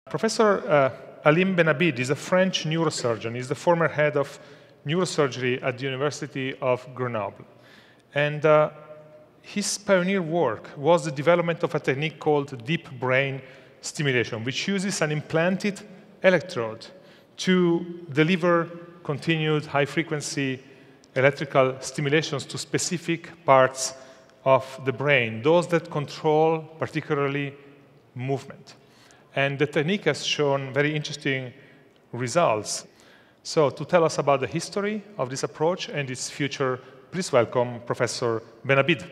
Professor Alim-Louis Benabid is a French neurosurgeon. He's the former head of neurosurgery at the University of Grenoble. And his pioneer work was the development of a technique called deep brain stimulation, which uses an implanted electrode to deliver continued high-frequency electrical stimulations to specific parts of the brain, those that control particularly movement. And the technique has shown very interesting results. So to tell us about the history of this approach and its future, please welcome Professor Benabid.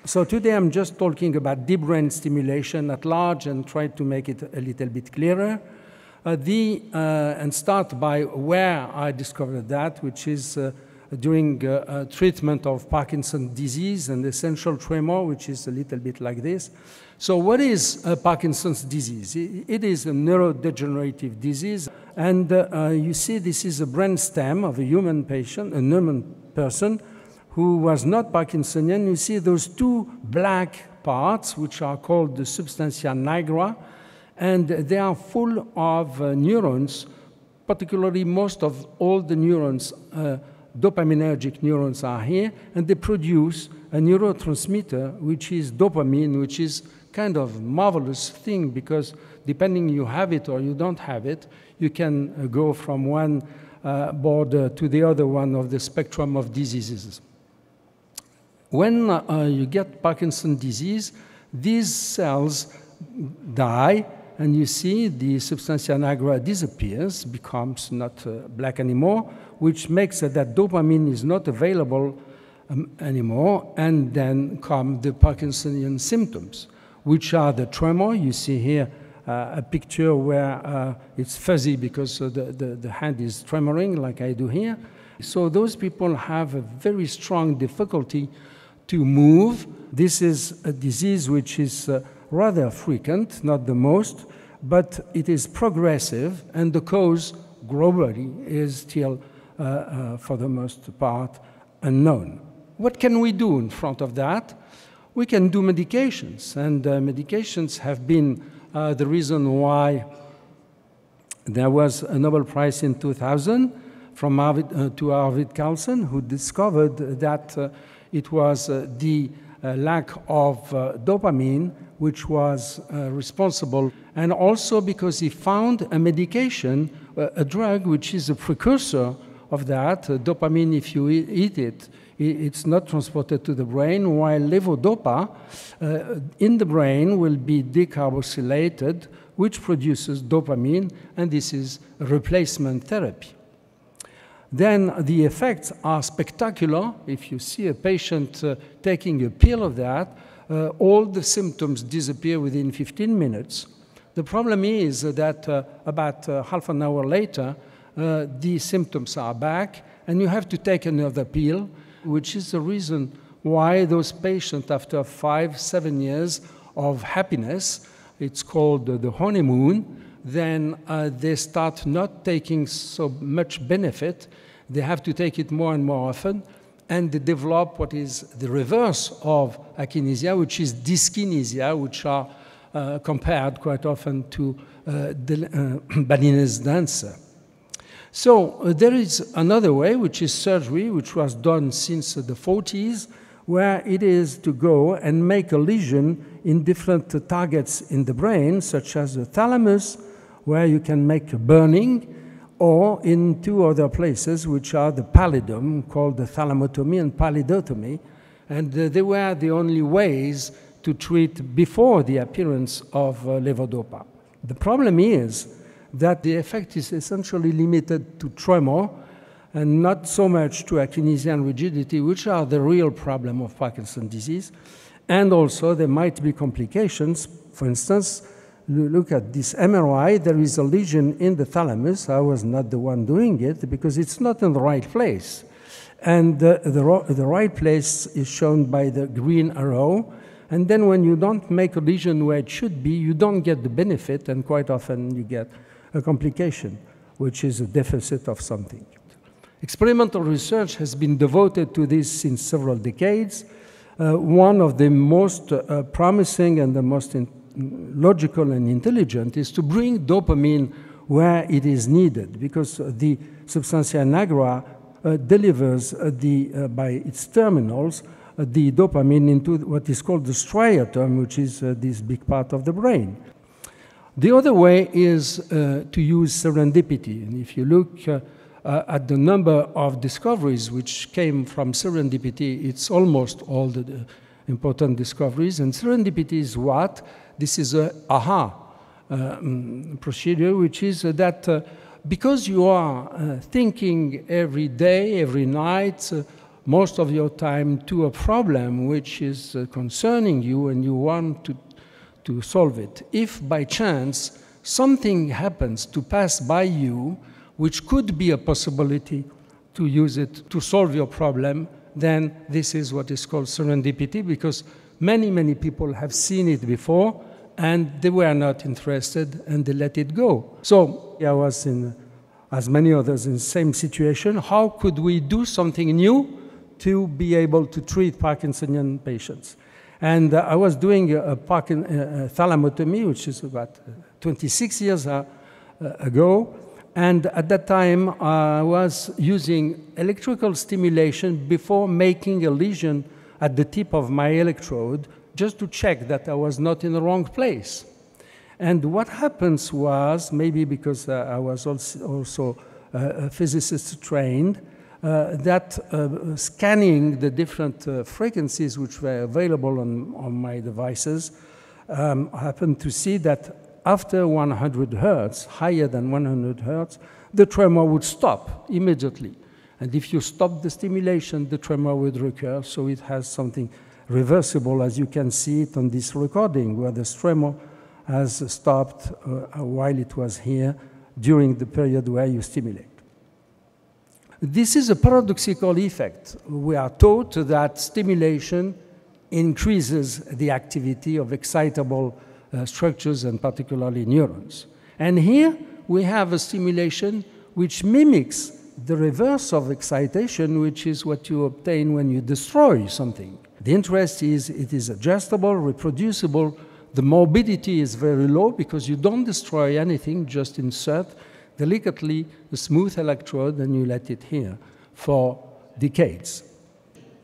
So today I'm just talking about deep brain stimulation at large and try to make it a little bit clearer. And start by where I discovered that, which is during treatment of Parkinson's disease and essential tremor, which is a little bit like this. So what is Parkinson's disease? It is a neurodegenerative disease. And you see this is a brain stem of a human patient, a human person who was not Parkinsonian. You see those two black parts, which are called the substantia nigra, and they are full of neurons, particularly most of all the neurons, dopaminergic neurons are here, and they produce a neurotransmitter, which is dopamine, which is kind of marvelous thing, because depending you have it or you don't have it, you can go from one border to the other one of the spectrum of diseases. When you get Parkinson's disease, these cells die, and you see the substantia nigra disappears, becomes not black anymore, which makes it that dopamine is not available anymore, and then come the Parkinsonian symptoms, which are the tremor. You see here a picture where it's fuzzy because the hand is tremoring like I do here. So those people have a very strong difficulty to move. This is a disease which is rather frequent, not the most, but it is progressive, and the cause globally is still, for the most part, unknown. What can we do in front of that? We can do medications, and medications have been the reason why there was a Nobel Prize in 2000 from to Arvid Carlsen, who discovered that it was the lack of dopamine which was responsible, and also because he found a medication, a drug which is a precursor of that. Dopamine, if you eat it, it's not transported to the brain, while levodopa in the brain will be decarboxylated, which produces dopamine, and this is replacement therapy. Then the effects are spectacular. If you see a patient taking a pill of that, all the symptoms disappear within 15 minutes. The problem is that about half an hour later, the symptoms are back, and you have to take another pill, which is the reason why those patients, after 5-7 years of happiness, it's called the honeymoon, then they start not taking so much benefit. They have to take it more and more often, and they develop what is the reverse of akinesia, which is dyskinesia, which are compared quite often to Balinese dancer. So there is another way, which is surgery, which was done since the 40s, where it is to go and make a lesion in different targets in the brain, such as the thalamus, where you can make a burning, or in two other places, which are the pallidum, called the thalamotomy and pallidotomy. And they were the only ways to treat before the appearance of levodopa. The problem is that the effect is essentially limited to tremor and not so much to akinesia and rigidity, which are the real problem of Parkinson's disease. And also there might be complications. For instance, look at this MRI. There is a lesion in the thalamus. I was not the one doing it because it's not in the right place. And the right place is shown by the green arrow. And then when you don't make a lesion where it should be, you don't get the benefit, and quite often you get a complication, which is a deficit of something. Experimental research has been devoted to this since several decades. One of the most promising and the most logical and intelligent is to bring dopamine where it is needed, because the substantia nigra delivers by its terminals the dopamine into what is called the striatum, which is this big part of the brain. The other way is to use serendipity. And if you look at the number of discoveries which came from serendipity, it's almost all the important discoveries. And serendipity is what? This is a aha procedure, which is that because you are thinking every day, every night, most of your time to a problem which is concerning you and you want to solve it. If by chance something happens to pass by you, which could be a possibility to use it to solve your problem, then this is what is called serendipity, because many, many people have seen it before and they were not interested and they let it go. So I was as many others in the same situation. How could we do something new to be able to treat Parkinsonian patients? And I was doing a thalamotomy, which is about 26 years ago. And at that time, I was using electrical stimulation before making a lesion at the tip of my electrode, just to check that I was not in the wrong place. And what happens was, maybe because I was also a physicist trained, that scanning the different frequencies which were available on my devices, I happened to see that after 100 hertz, higher than 100 hertz, the tremor would stop immediately. And if you stop the stimulation, the tremor would recur. So it has something reversible, as you can see it on this recording, where the tremor has stopped while it was here during the period where you stimulate. This is a paradoxical effect. We are taught that stimulation increases the activity of excitable structures and particularly neurons. And here we have a stimulation which mimics the reverse of excitation, which is what you obtain when you destroy something. The interest is it is adjustable, reproducible. The morbidity is very low because you don't destroy anything, just insert delicately a smooth electrode and you let it here for decades.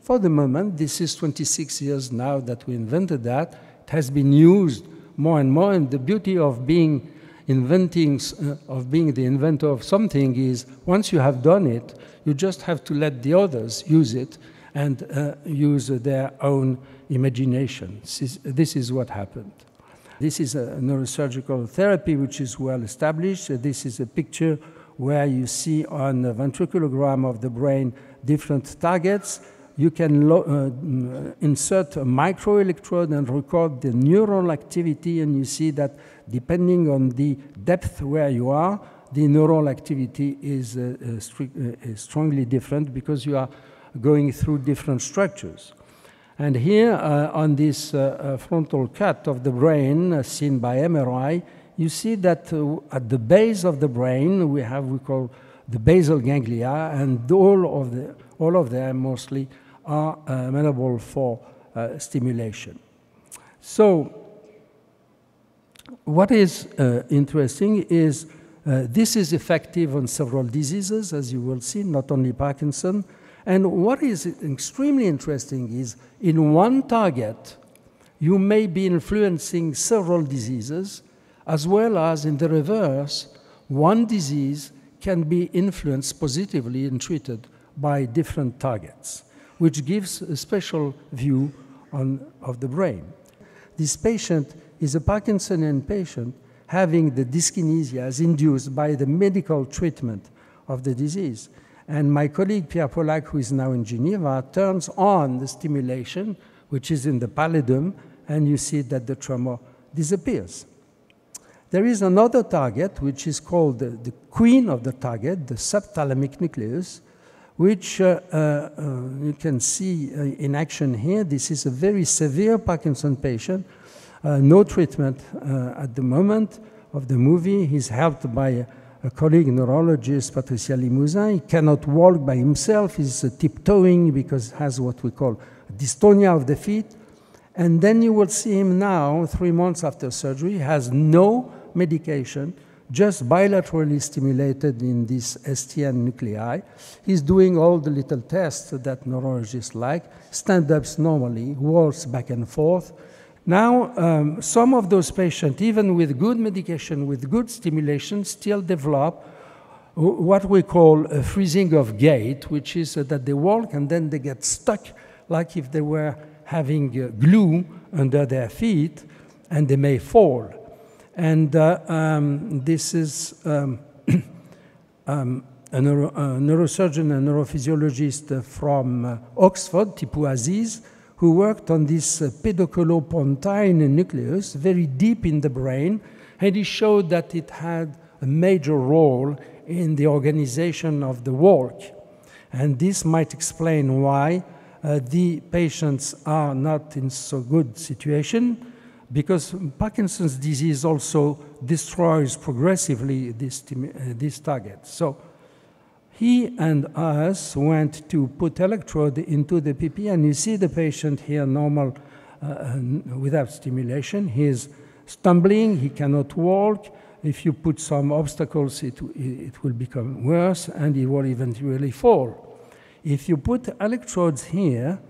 For the moment, this is 26 years now that we invented that. It has been used more and more, and the beauty of being the inventor of something is once you have done it, you just have to let the others use it and use their own imagination. This is what happened. This is a neurosurgical therapy which is well established. This is a picture where you see on the ventriculogram of the brain different targets. You can insert a microelectrode and record the neural activity, and you see that depending on the depth where you are, the neural activity is strongly different because you are going through different structures. And here on this frontal cut of the brain seen by MRI, you see that at the base of the brain we call the basal ganglia, and all of them mostly are amenable for stimulation. So what is interesting is this is effective on several diseases, as you will see, not only Parkinson. And what is extremely interesting is in one target, you may be influencing several diseases, as well as in the reverse, one disease can be influenced positively and treated by different targets, which gives a special view of the brain. This patient is a Parkinsonian patient having the dyskinesia as induced by the medical treatment of the disease. And my colleague Pierre Pollack, who is now in Geneva, turns on the stimulation, which is in the pallidum, and you see that the tremor disappears. There is another target, which is called the queen of the target, the subthalamic nucleus, which you can see in action here. This is a very severe Parkinson patient, no treatment at the moment of the movie. He's helped by a colleague neurologist, Patricia Limousin. He cannot walk by himself. He's tiptoeing because he has what we call dystonia of the feet. And then you will see him now, 3 months after surgery, has no medication, just bilaterally stimulated in this STN nuclei. He's doing all the little tests that neurologists like, stand-ups normally, walks back and forth. Now, some of those patients, even with good medication, with good stimulation, still develop what we call a freezing of gait, which is that they walk and then they get stuck like if they were having glue under their feet, and they may fall. And this is a neurosurgeon and neurophysiologist from Oxford, Tipu Aziz, who worked on this pedunculopontine nucleus very deep in the brain, and he showed that it had a major role in the organization of the walk. And this might explain why the patients are not in so good situation, because Parkinson's disease also destroys progressively this target. So he and us went to put electrode into the PP, and you see the patient here normal without stimulation. He is stumbling, he cannot walk. If you put some obstacles, it will become worse, and he will eventually fall. If you put electrodes here,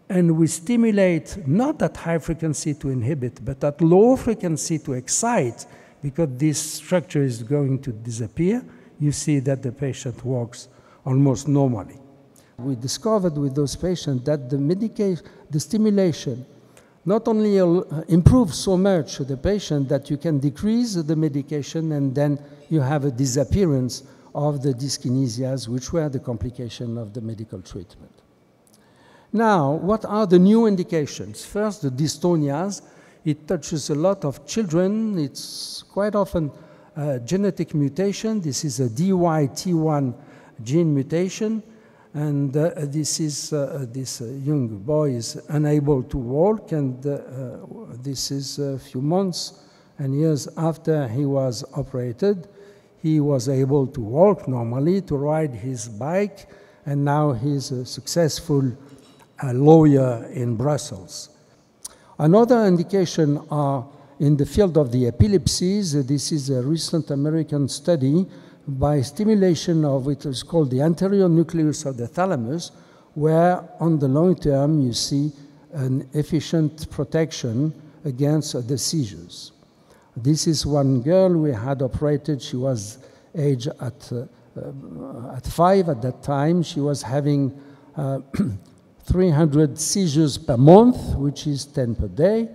and we stimulate not at high frequency to inhibit, but at low frequency to excite, because this structure is going to disappear, you see that the patient walks almost normally. We discovered with those patients that the stimulation not only improves so much the patient that you can decrease the medication, and then you have a disappearance of the dyskinesias, which were the complication of the medical treatment. Now, what are the new indications? First, the dystonias. It touches a lot of children. It's quite often a genetic mutation. This is a DYT1 gene mutation. And this young boy is unable to walk. And this is a few months and years after he was operated. He was able to walk normally, to ride his bike. And now he's a successful lawyer in Brussels. Another indication are in the field of the epilepsies. This is a recent American study by stimulation of what is called the anterior nucleus of the thalamus, where on the long term you see an efficient protection against the seizures. This is one girl we had operated. She was aged at 5 at that time. She was having 300 seizures per month, which is 10 per day.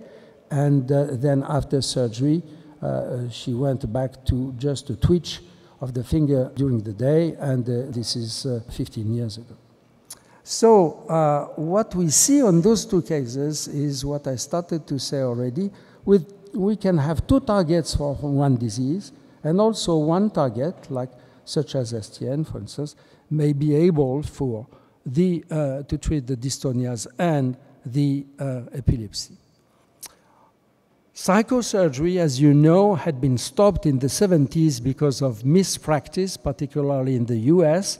And then after surgery, she went back to just a twitch of the finger during the day, and this is 15 years ago. So what we see on those two cases is what I started to say already. We can have two targets for one disease, and also one target, such as STN, for instance, may be able to treat the dystonias and the epilepsy. Psychosurgery, as you know, had been stopped in the 70s because of mispractice, particularly in the US,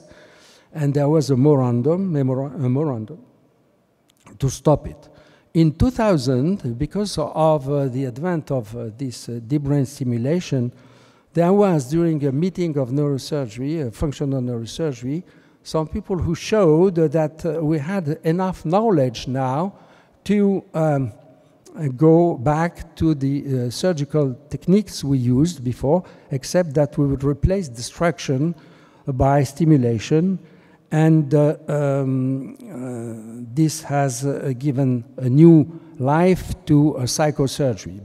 and there was a memorandum to stop it. In 2000, because of the advent of this deep brain stimulation, there was, during a meeting of neurosurgery, functional neurosurgery, some people who showed that we had enough knowledge now to go back to the surgical techniques we used before, except that we would replace distraction by stimulation. And this has given a new life to psychosurgery.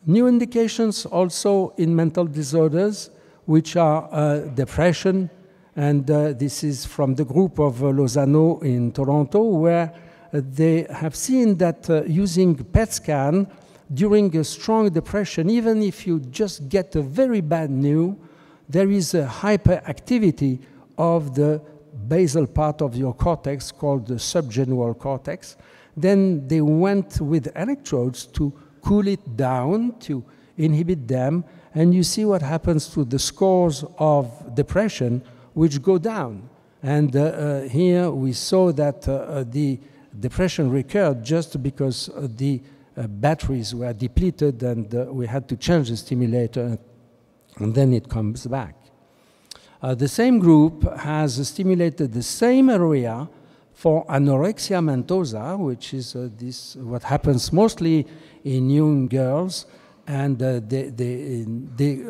New indications also in mental disorders, which are depression. And this is from the group of Lozano in Toronto, where they have seen that using PET scan during a strong depression, even if you just get a very bad news, there is a hyperactivity of the basal part of your cortex called the subgenual cortex. Then they went with electrodes to cool it down, to inhibit them, and you see what happens to the scores of depression, which go down. And here we saw that the depression recurred just because the batteries were depleted, and we had to change the stimulator, and then it comes back. The same group has stimulated the same area for anorexia mentosa, which is what happens mostly in young girls, and they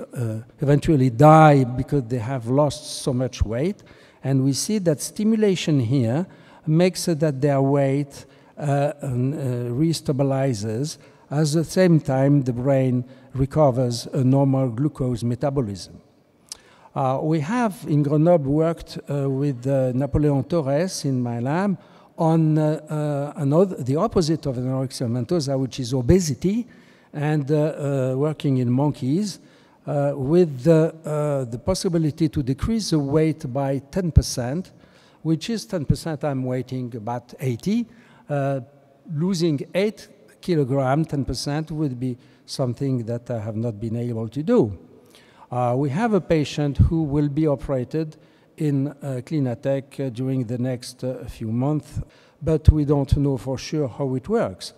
eventually die because they have lost so much weight. And we see that stimulation here makes it that their weight restabilizes. At the same time, the brain recovers a normal glucose metabolism. We have in Grenoble worked with Napoleon Torres in my lab on the opposite of anorexia mentosa, which is obesity, and working in monkeys with the possibility to decrease the weight by 10%, which is 10%. I'm weighing about 80. Losing 8 kilograms, 10% would be something that I have not been able to do. We have a patient who will be operated in Clinatec during the next few months, but we don't know for sure how it works.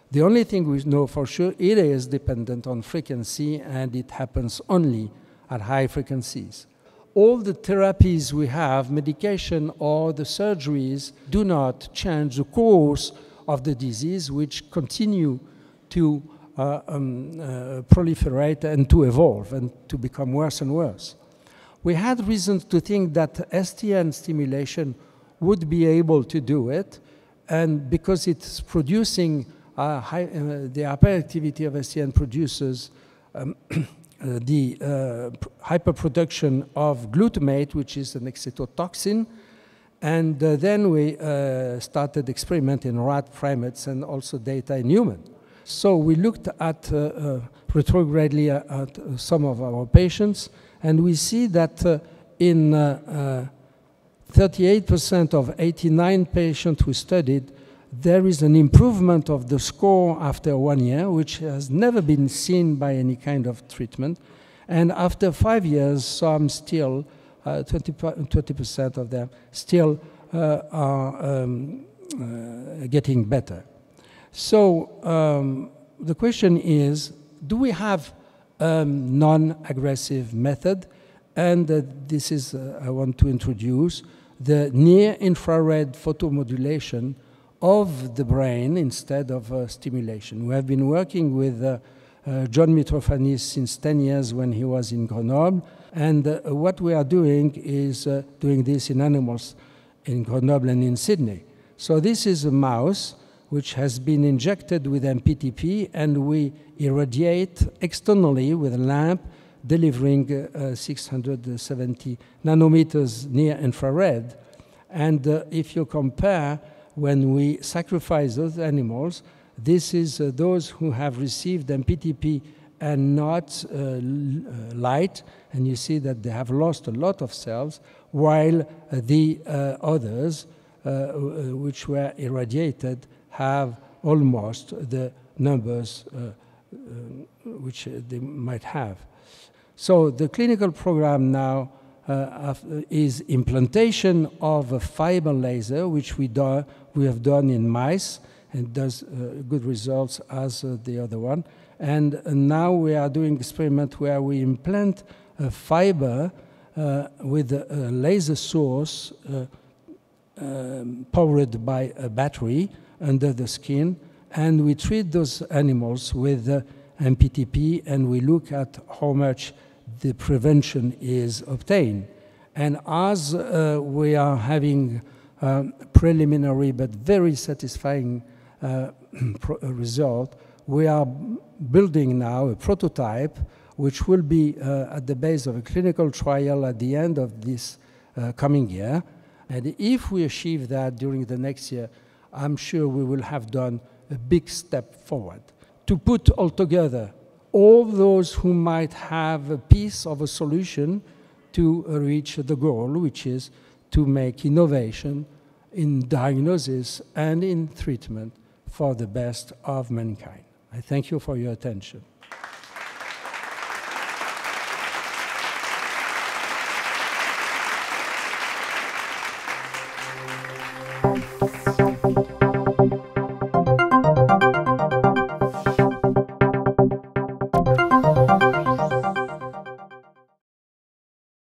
The only thing we know for sure, it is dependent on frequency, and it happens only at high frequencies. All the therapies we have, medication or the surgeries, do not change the course of the disease, which continue to proliferate and to evolve and to become worse and worse. We had reasons to think that STN stimulation would be able to do it, and because it's producing the hyperactivity of STN produces the hyperproduction of glutamate, which is an excitotoxin. And then we started experiment in rat primates and also data in human. So we looked at retrogradely at some of our patients, and we see that in 38% of 89 patients we studied, there is an improvement of the score after 1 year, which has never been seen by any kind of treatment. And after 5 years, some still, 20% of them still are getting better. So the question is, do we have a non-aggressive method? And this is, I want to introduce, the near-infrared photomodulation of the brain instead of stimulation. We have been working with John Mitrofanis since 10 years when he was in Grenoble, and what we are doing is doing this in animals in Grenoble and in Sydney. So this is a mouse which has been injected with MPTP, and we irradiate externally with a lamp delivering 670 nanometers near infrared. And if you compare, when we sacrifice those animals, this is those who have received MPTP and not light, and you see that they have lost a lot of cells, while the others, which were irradiated, have almost the numbers which they might have. So the clinical program now is implantation of a fiber laser, which we have done in mice, and does good results as the other one. And now we are doing experiment where we implant a fiber with a laser source powered by a battery under the skin, and we treat those animals with MPTP, and we look at how much the prevention is obtained. And as we are having preliminary but very satisfying result, we are building now a prototype which will be at the base of a clinical trial at the end of this coming year. And if we achieve that during the next year, I'm sure we will have done a big step forward to put all together all those who might have a piece of a solution to reach the goal, which is to make innovation in diagnosis and in treatment for the best of mankind. I thank you for your attention.